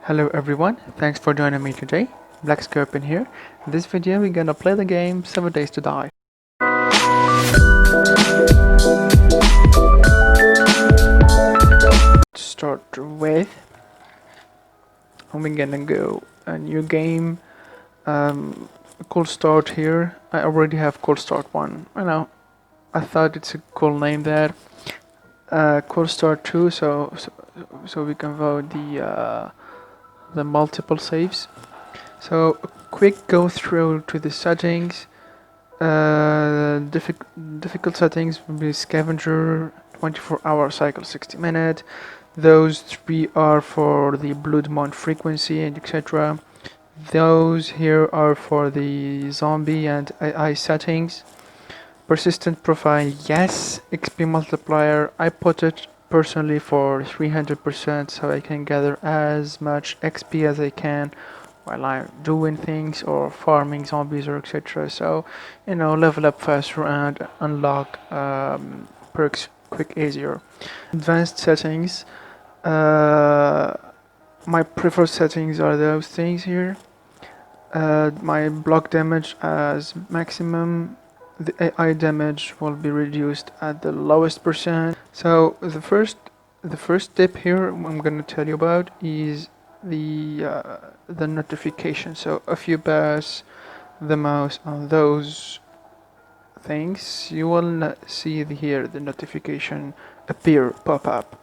Hello everyone, thanks for joining me today. Black Scorpion here. In this video we're gonna play the game 7 Days to Die. To start with, we're gonna go a new game. Cool start here. I already have cool start 1. I know, I thought it's a cool name there. Cool start 2, so we can vote the multiple saves. So a quick go through to the settings. Difficult settings will be scavenger, 24-hour cycle, 60 minutes. Those 3 are for the blood mount frequency and etc. Those here are for the zombie and AI settings. Persistent profile, yes. XP multiplier, I put it personally for 300% so I can gather as much XP as I can while I'm doing things or farming zombies or etc. So, level up faster and unlock perks quick easier. Advanced settings, my preferred settings are those things here. My block damage as maximum. The AI damage will be reduced at the lowest percent. So the first tip here I'm gonna tell you about is the notification. So if you pass the mouse on those things, you will see here the notification pop up.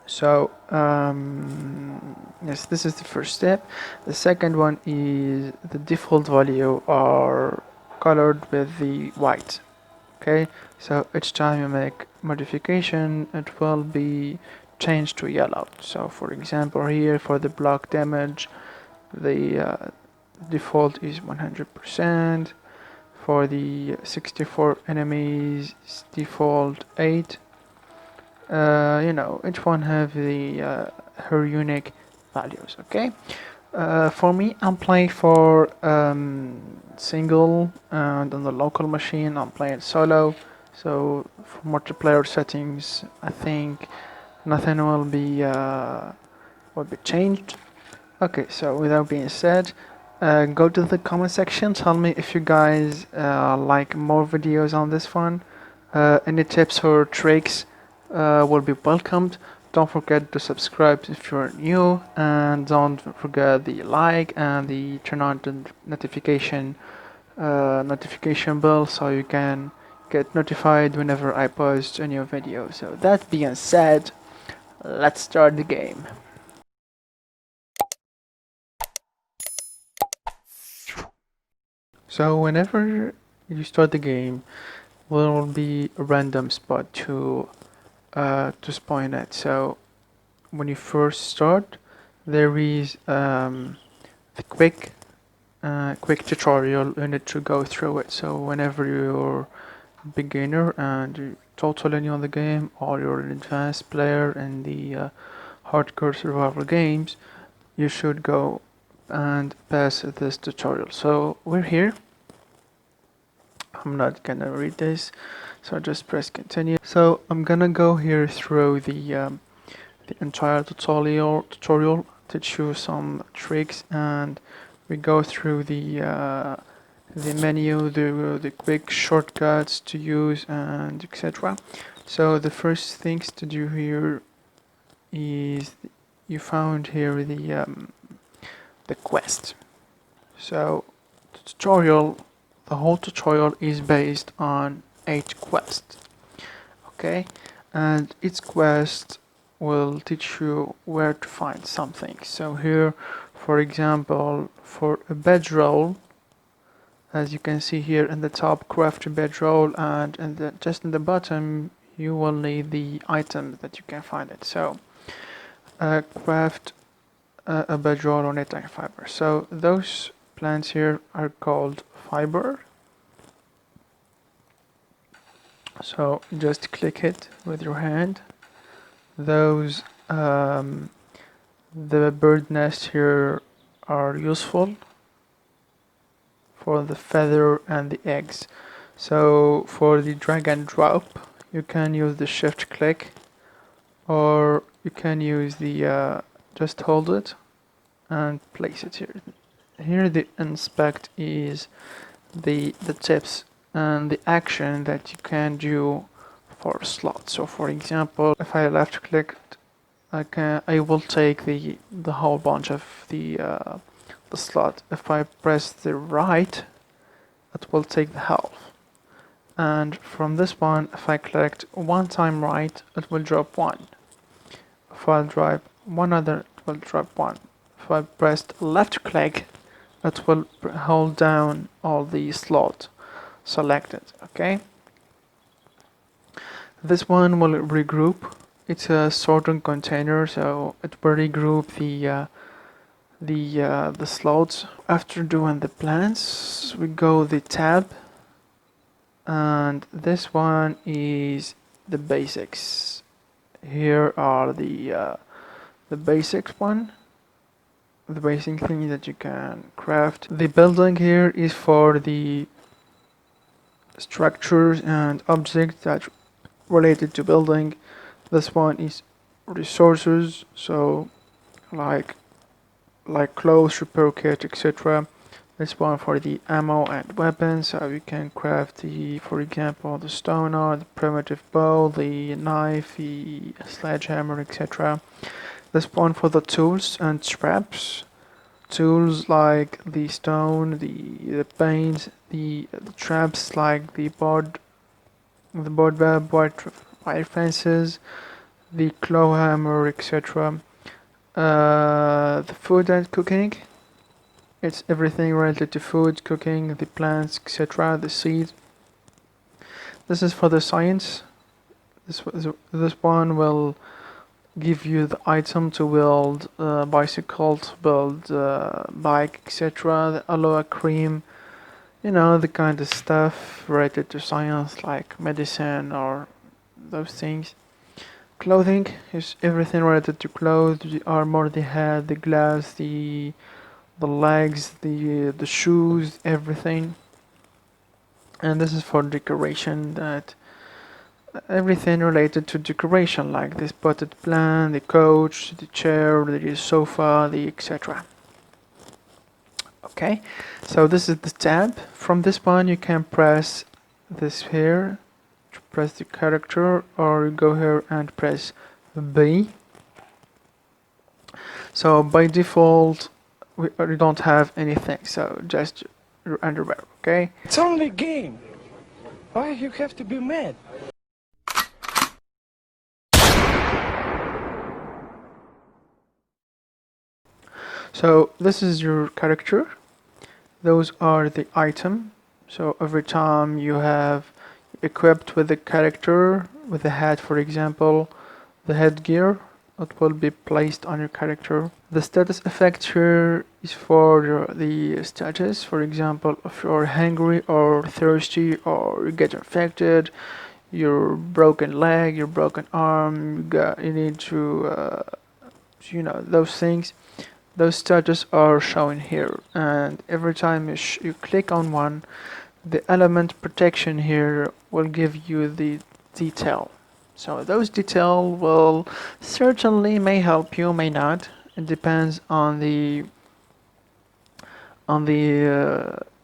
So yes, this is the first step. The second one is the default value are colored with the white. Okay, so each time you make modification, it will be changed to yellow. So for example here for the block damage, the default is 100%. For the 64 enemies, default 8. Each one have her unique values. Okay, for me, I'm playing for single, and on the local machine I'm playing solo. So for multiplayer settings, I think nothing will be changed. Okay, so without being said, go to the comment section, tell me if you guys like more videos on this one. Any tips or tricks will be welcomed. Don't forget to subscribe if you're new, and don't forget the like and the turn on the notification bell so you can get notified whenever I post a new video. So that being said, let's start the game. So whenever you start the game, there will be a random spot to spawn at. So when you first start, there is the quick tutorial. You need to go through it. So whenever you're a beginner and you're totally new on the game, or you're an advanced player in the hardcore survival games, you should go and pass this tutorial. So we're here. I'm not gonna read this, so just press continue. So I'm gonna go here through the entire tutorial, teach you some tricks, and we go through the menu, the quick shortcuts to use, and etc. So the first things to do here is you found here the quest. So the whole tutorial is based on 8 quests. Okay, and each quest will teach you where to find something. So here, for example, for a bedroll, as you can see here in the top, craft a bedroll, and just in the bottom you will need the item that you can find it. So craft a bedroll on knitting fiber. So those plants here are called fiber. So just click it with your hand. Those the bird nests here are useful for the feather and the eggs. So for the drag and drop, you can use the shift click, or you can use the just hold it and place it here. Here the inspect is the tips and the action that you can do for slots. So for example, if I left click, I will take the whole bunch of the slot. If I press the right, it will take the half. And from this one, if I clicked one time right, it will drop one. If I drive one other, it will drop one. If I pressed left click, it will hold down all the slot selected. Okay. This one will regroup. It's a sorting container, so it will regroup the slots. After doing the plans, we go the tab, and this one is the basics. Here are the basics one, the basic thing that you can craft. The building here is for the structures and objects that related to building. This one is resources, so like clothes, repair kit, etc. This one for the ammo and weapons, so you can craft the, for example, the stoner, the primitive bow, the knife, the sledgehammer, etc. This one for the tools and scraps. Tools like the stone, the paint, the traps like the board web, wire fences, the claw hammer, etc. The food and cooking. It's everything related to food, cooking, the plants, etc. The seeds. This is for the science. This one will give you the item to build bicycle, to build bike, etc. The aloe cream, you know, the kind of stuff related to science like medicine or those things. Clothing is everything related to clothes, the armor, the hat, the gloves, the legs, the shoes, everything. And this is for decoration, that everything related to decoration, like this potted plant, the couch, the chair, the sofa, the etc. Okay, so this is the tab. From this one you can press this here to press the character, or you go here and press B. So by default we don't have anything, so just your underwear. Okay, it's only a game. Why you have to be mad? so this is your character. Those are the item. So every time you have equipped with the character, with the hat for example, the headgear, it will be placed on your character. The status effect here is for the status. For example, if you're hungry or thirsty, or you get infected, your broken leg, your broken arm, you need to you know, those things. Those status are shown here, and every time you click on one, the element protection here will give you the detail. So those detail will certainly may help you, may not. It depends on the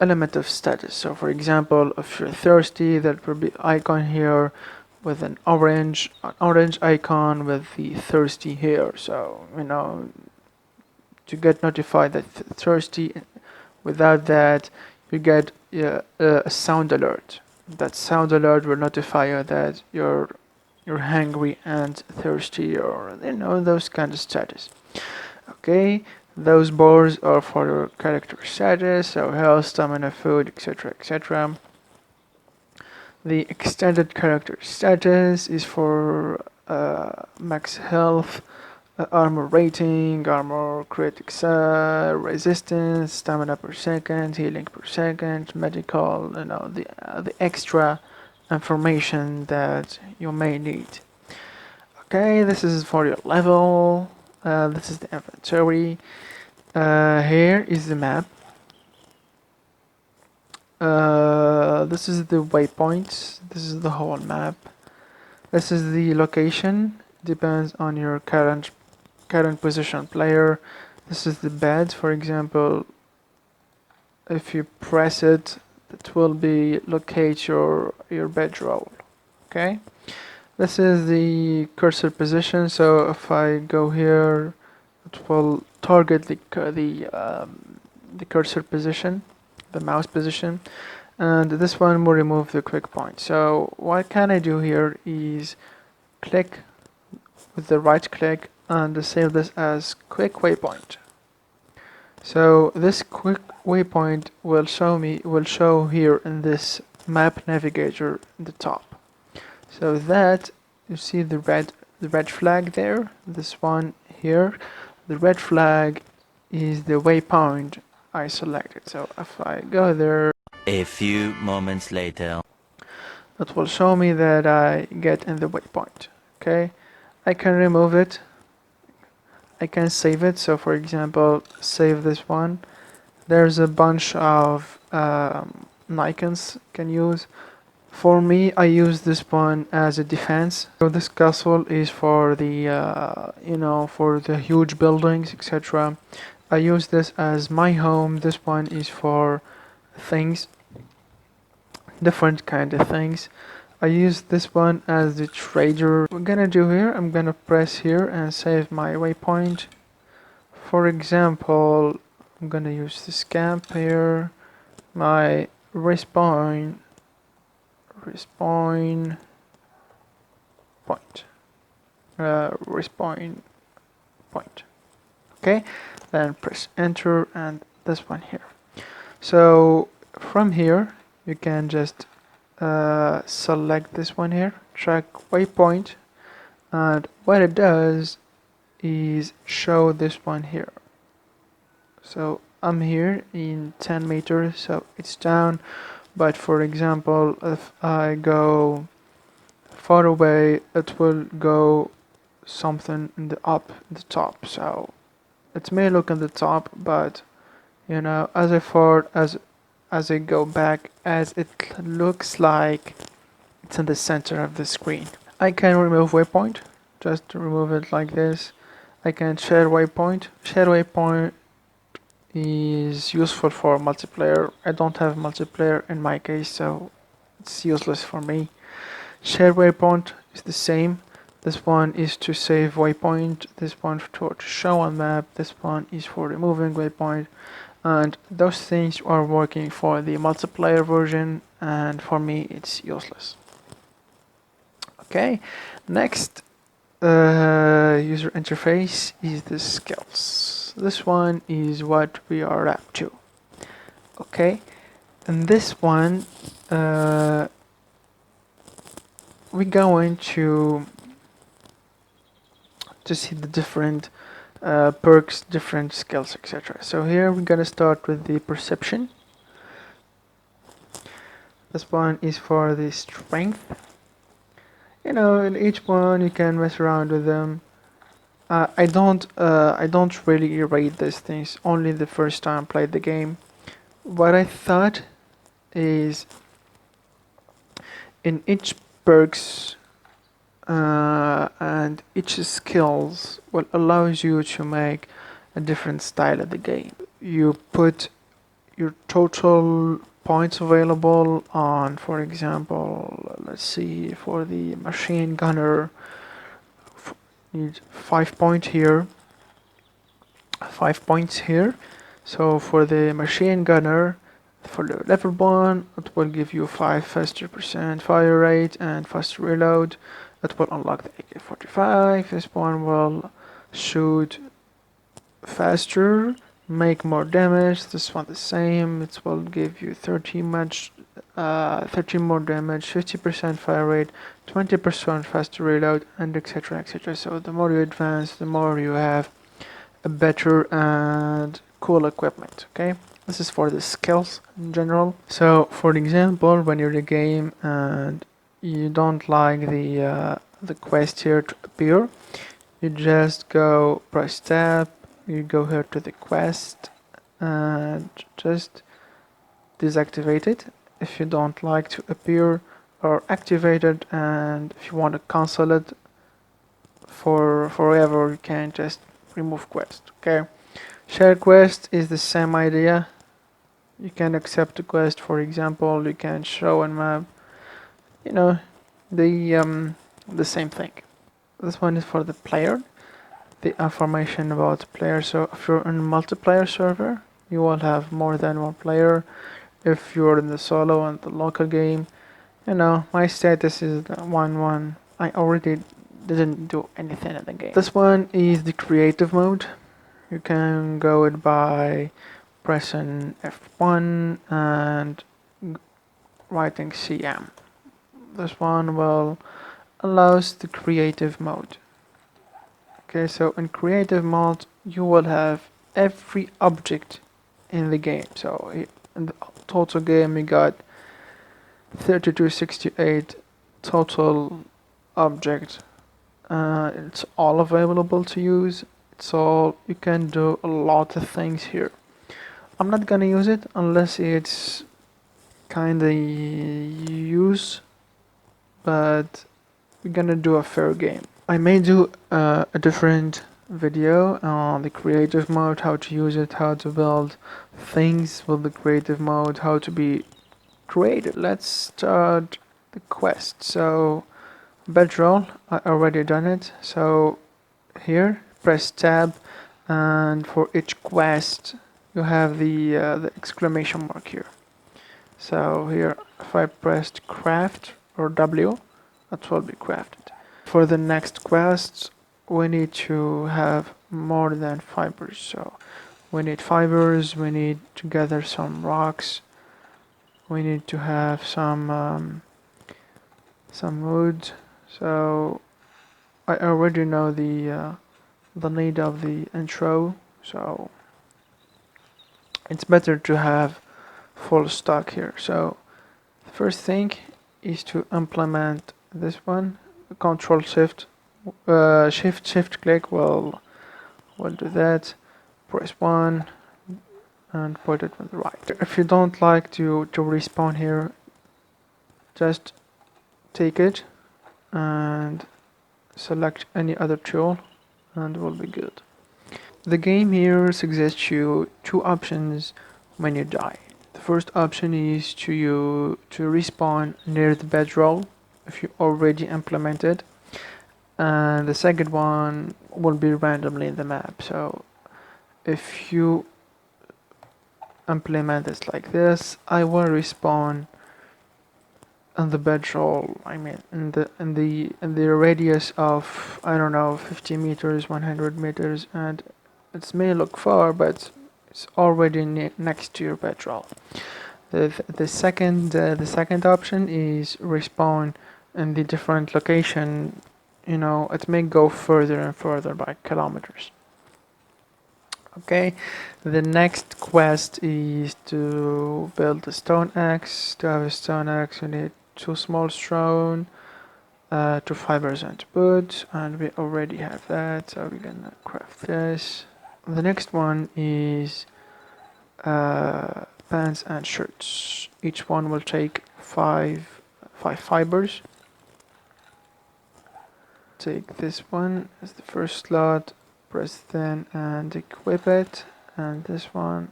element of status. So for example, if you're thirsty, that will be icon here with an orange icon with the thirsty here. So you know, to get notified that thirsty. Without that, you get a sound alert. That sound alert will notify you that you're hungry and thirsty, or you know, those kind of status. Okay, those bars are for your character status, so health, stamina, food, etc., etc. The extended character status is for max health, armor rating, armor crit resistance, stamina per second, healing per second, medical, you know, the extra information that you may need. Okay, this is for your level. This is the inventory. Here is the map. This is the waypoints. This is the whole map. This is the location. depends on your current position player. This is the bed, for example. If you press it, it will be locate your bedroll. Okay, this is the cursor position. So if I go here, it will target the cursor position, the mouse position, and this one will remove the quick point. So what can I do here is click with the right click and save this as quick waypoint. So this quick waypoint will show here in this map navigator in the top. So that you see the red flag there, this one here, the red flag is the waypoint I selected. So if I go there, A few moments later, it will show me that I get in the waypoint. Okay, I can remove it, I can save it. So for example, save this one. There's a bunch of icons you can use. For me, I use this one as a defense. So this castle is for the for the huge buildings, etc. I use this as my home. This one is for things, different kind of things. I use this one as the trader. What I'm gonna do here, I'm gonna press here and save my waypoint. For example, I'm gonna use this camp here, my respawn point, respawn point. Okay, then press enter and this one here. So from here you can just select this one here, track waypoint, and what it does is show this one here. So I'm here in 10 meters, so it's down, but for example if I go far away it will go something in the top. So it may look in the top, but you know, as I go back, as it looks like it's in the center of the screen. I can remove waypoint, just remove it like this. I can share waypoint. Share waypoint is useful for multiplayer. I don't have multiplayer in my case, so it's useless for me. Share waypoint is the same. This one is to save waypoint, this one to show on map, this one is for removing waypoint, and those things are working for the multiplayer version, and for me it's useless. Okay, next user interface is the skills. This one is what we are up to. Okay, and this one we're going to see the different perks, different skills, etc. So here we're gonna start with the perception. This one is for the strength. You know, in each one you can mess around with them. I don't really rate these things. Only the first time I played the game. What I thought is in each perks and each skills will allows you to make a different style of the game. You put your total points available on, for example, let's see, for the machine gunner, need 5 points here, 5 points here. So for the machine gunner, for the level 1, it will give you 5 faster percent fire rate and faster reload. It will unlock the AK-45. This one will shoot faster, make more damage. This one the same. It will give you 13 more damage, 50% fire rate, 20% faster reload, and etc. etc. So the more you advance, the more you have a better and cool equipment. Okay, this is for the skills in general. So for example, when you're in a game and you don't like the quest here to appear, you just go press tab, you go here to the quest and just deactivate it if you don't like to appear, or activate it, and if you want to cancel it, for forever. You can't just remove quest. Okay, share quest is the same idea. You can accept a quest. For example, you can show a map. You know, the same thing. This one is for the player. The information about the player. So if you're in a multiplayer server, you will have more than one player. If you're in the solo and the local game, my status is 1-1. I already didn't do anything in the game. This one is the creative mode. You can go it by pressing F1 and writing CM. This one will allows the creative mode. Okay, so in creative mode you will have every object in the game. So in the total game we got 3268 total object. It's all available to use. You can do a lot of things here. I'm not gonna use it unless it's kinda use, but we're gonna do a fair game. I may do a different video on the creative mode, how to use it, how to build things with the creative mode, how to be creative. Let's start the quest. So bedroll, I already done it. So here press tab, and for each quest you have the exclamation mark here. So here if I pressed craft or W, that will be crafted. For the next quest we need to have more than fibers. So we need fibers, we need to gather some rocks, we need to have some wood. So I already know the need of the intro, so it's better to have full stock here. So the first thing is to implement this one. Control shift click will do that. Press 1 and put it on the right. If you don't like to respawn here, just take it and select any other tool and it will be good. The game here suggests you two options when you die. The first option is to respawn near the bedroll if you already implemented, and the second one will be randomly in the map. So if you implement this like this, I will respawn on the bedroll. I mean, in the radius of, I don't know, 50 meters, 100 meters, and it may look far, but it's already next to your bedroll. The second option is respawn in the different location. It may go further and further by kilometers. Okay, the next quest is to build a stone axe. To have a stone axe, you need 2 small stone, 2 fibers and wood, and we already have that, so we're gonna craft this. The next one is pants and shirts. Each one will take 5 fibers. Take this one as the first slot, press then and equip it, and this one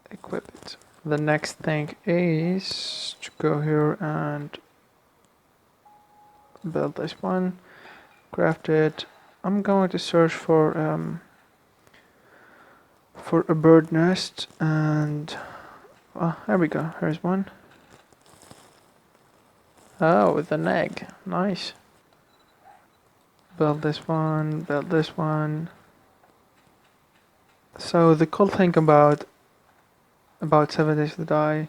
equip it. The next thing is to go here and build this one, craft it. I'm going to search for a bird nest, and there we go, here's one. Oh, with an egg, nice. Build this one, build this one. So the cool thing about 7 Days to Die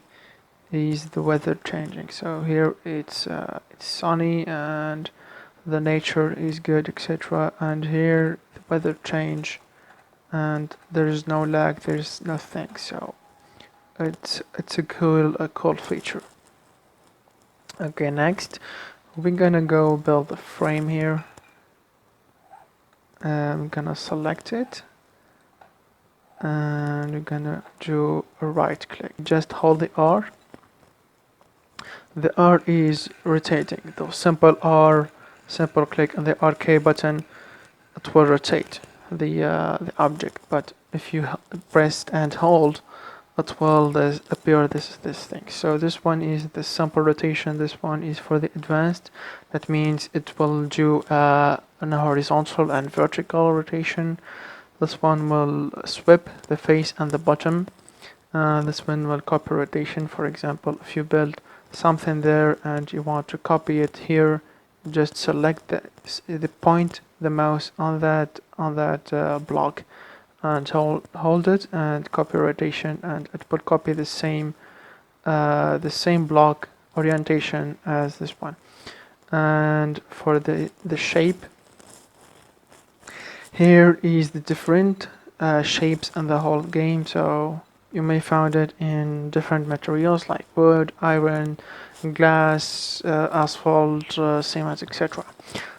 is the weather changing. So here it's sunny and the nature is good, etc. And here the weather change and there is no lag, there's nothing. So it's a cool feature. Okay, next we're gonna go build a frame here. I'm gonna select it and we're gonna do a right click. Just hold the R. The R is rotating. The simple R simple click on the RK button, it will rotate the object. But if you press and hold, it will appear this thing. So this one is the simple rotation. This one is for the advanced. That means it will do a horizontal and vertical rotation. This one will sweep the face and the bottom. This one will copy rotation. For example, if you build something there and you want to copy it here, just select the point the mouse on that block and hold it and copy rotation, and it will copy the same block orientation as this one. And for the shape, here is the different shapes in the whole game. So you may find it in different materials like wood, iron, glass, asphalt, cement, etc.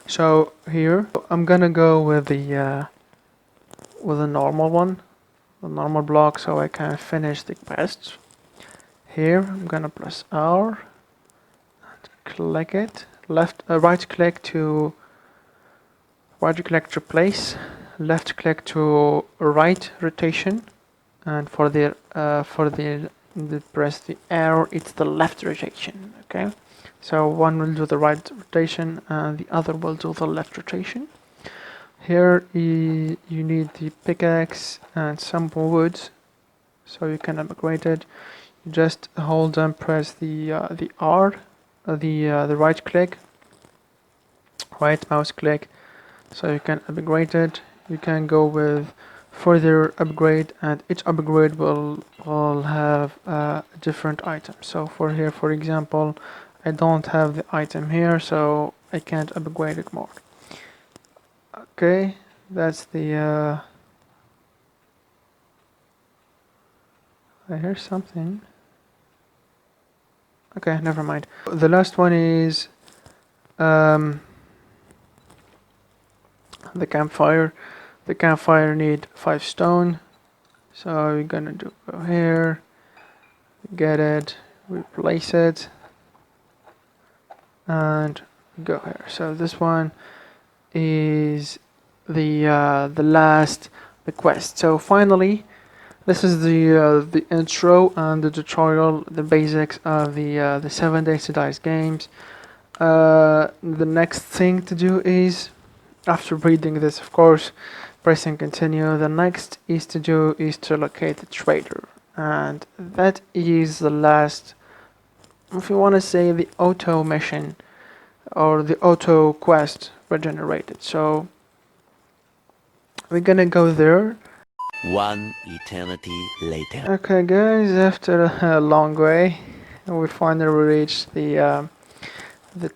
So here I'm gonna go with the normal one, the normal block, so I can finish the quest. Here I'm gonna press R and click it. Right click to place, left click to right rotation, and for the press the arrow, it's the left rotation. Okay, so one will do the right rotation and the other will do the left rotation. Here you need the pickaxe and some wood, so you can upgrade it. You just hold and press the R, the right click, right mouse click, so you can upgrade it. You can go with further upgrade, and each upgrade will have a different item. So for here, for example, I don't have the item here, so I can't upgrade it more. Okay, that's the I hear something. Okay, never mind. The last one is the campfire. The campfire need 5 stone, so we're gonna go here, get it, replace it, and go here. So this one is the last quest. So finally, this is the intro and the tutorial, the basics of the 7 Days to Die games. The next thing to do is, after reading this, of course, pressing continue. The next is to locate the trader, and that is the last, if you want to say, the auto mission or the auto quest regenerated. So we're gonna go there. One eternity later. Okay, guys, after a long way, we finally reached the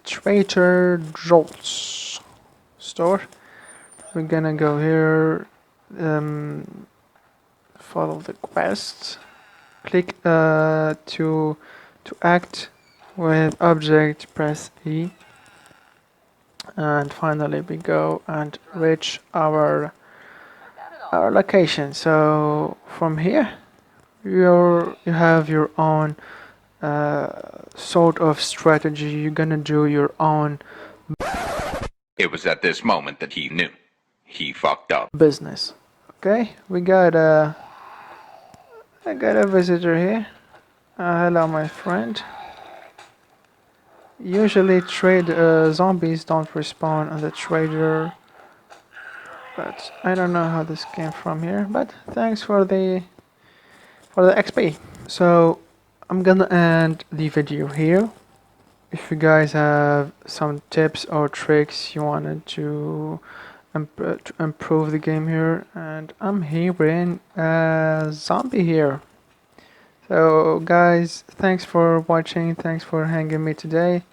Trader Joel's store. We're gonna go here, follow the quest, click to act with object, press E, and finally we go and reach our location. So from here you have your own sort of strategy. You're gonna do your own It was at this moment that he knew. He fucked up. business. Okay, I got a visitor here. Hello, my friend. Usually zombies don't respawn on the trader, but I don't know how this came from here, but thanks for the XP. So I'm gonna end the video here. If you guys have some tips or tricks you wanted to improve the game here, and I'm hearing a zombie here. So guys, thanks for watching, thanks for hanging me today.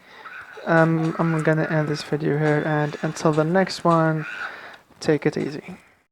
I'm gonna end this video here, and until the next one, take it easy.